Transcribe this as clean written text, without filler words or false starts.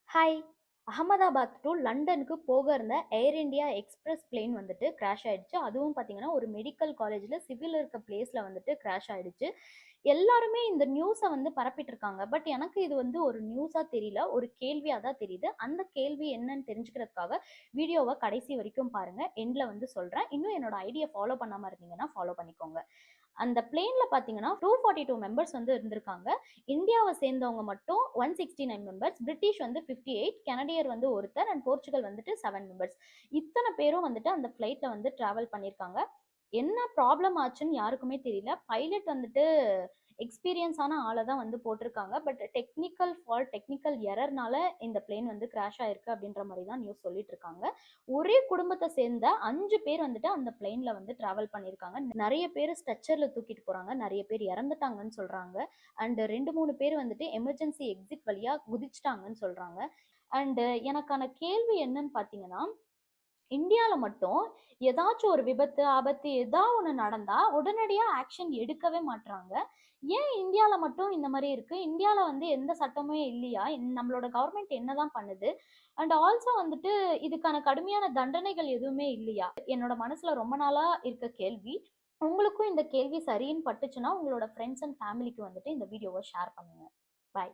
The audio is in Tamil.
ஹாய். அகமதாபாத் டு லண்டனுக்கு போக இருந்த ஏர் இந்தியா எக்ஸ்பிரஸ் பிளேன் வந்துட்டு கிராஷ் ஆயிடுச்சு. அதுவும் பார்த்தீங்கன்னா, ஒரு மெடிக்கல் காலேஜ்ல சிவில் இருக்க பிளேஸ்ல வந்துட்டு கிராஷ் ஆயிடுச்சு. எல்லாருமே இந்த நியூஸ வந்து பரப்பிட்டு இருக்காங்க. பட் எனக்கு இது வந்து ஒரு நியூஸா தெரியல. ஒரு கேள்வியா தான் தெரியுது. அந்த கேள்வி என்னன்னு தெரிஞ்சுக்கிறதுக்காக வீடியோவ கடைசி வரைக்கும் பாருங்க. எண்ட்ல வந்து சொல்றேன். இன்னும் என்னோட ஐடிய ஃபாலோ பண்ணாம இருந்தீங்கன்னா ஃபாலோ பண்ணிக்கோங்க. அந்த பிளேன்ல பார்த்தீங்கன்னா 242 மெம்பர்ஸ் வந்து இருந்திருக்காங்க. இந்தியாவை சேர்ந்தவங்க மட்டும் 169 மெம்பர்ஸ், பிரிட்டிஷ் வந்து 58, கனடியர் வந்து ஒருத்தர் அண்ட் போர்ச்சுகல் வந்துட்டு 7 மெம்பர்ஸ். இத்தனை பேரும் வந்துட்டு அந்த ஃப்ளைட்ல வந்து டிராவல் பண்ணியிருக்காங்க. என்ன ப்ராப்ளம் ஆச்சுன்னு யாருக்குமே தெரியல. பைலட் வந்துட்டு எக்ஸ்பீரியன்ஸான ஆளை தான் வந்து போட்டிருக்காங்க. பட் டெக்னிக்கல் ஃபால்ட், டெக்னிக்கல் எரர்னால இந்த பிளேன் வந்து கிராஷ் ஆயிருக்கு அப்படின்ற மாதிரி தான் நியூஸ் சொல்லிட்டு இருக்காங்க. ஒரே குடும்பத்தை சேர்ந்த 5 பேர் வந்துட்டு அந்த பிளேன்ல வந்து டிராவல் பண்ணியிருக்காங்க. நிறைய பேர் ஸ்ட்ரெச்சர்ல தூக்கிட்டு போறாங்க, நிறைய பேர் இறந்துட்டாங்கன்னு சொல்றாங்க. அண்ட் 2 3 பேர் வந்துட்டு எமர்ஜென்சி எக்ஸிட் வழியா குதிச்சிட்டாங்கன்னு சொல்றாங்க. அண்ட் எனக்கான கேள்வி என்னன்னு பாத்தீங்கன்னா, இந்தியால மட்டும் ஏதாச்சும் ஒரு விபத்து, ஆபத்து ஏதாவது ஒண்ணு நடந்தா உடனடியா ஆக்ஷன் எடுக்கவே மாட்றாங்க. ஏன் இந்தியால மட்டும் இந்த மாரி இருக்கு? இந்தியால வந்து எந்த சட்டமுமே இல்லையா? நம்மளோட கவர்மெண்ட் என்னதான் பண்ணுது? அண்ட் ஆல்சோ வந்துட்டு இதுக்கான கடுமையான தண்டனைகள் எதுவுமே இல்லையா? என்னோட மனசுல ரொம்ப நாளா இருக்க கேள்வி. உங்களுக்கும் இந்த கேள்வி சரின்னு பட்டுச்சுன்னா, உங்களோட ஃப்ரெண்ட்ஸ் அண்ட் ஃபேமிலிக்கு வந்துட்டு இந்த வீடியோவ ஷேர் பண்ணுங்க. பாய்.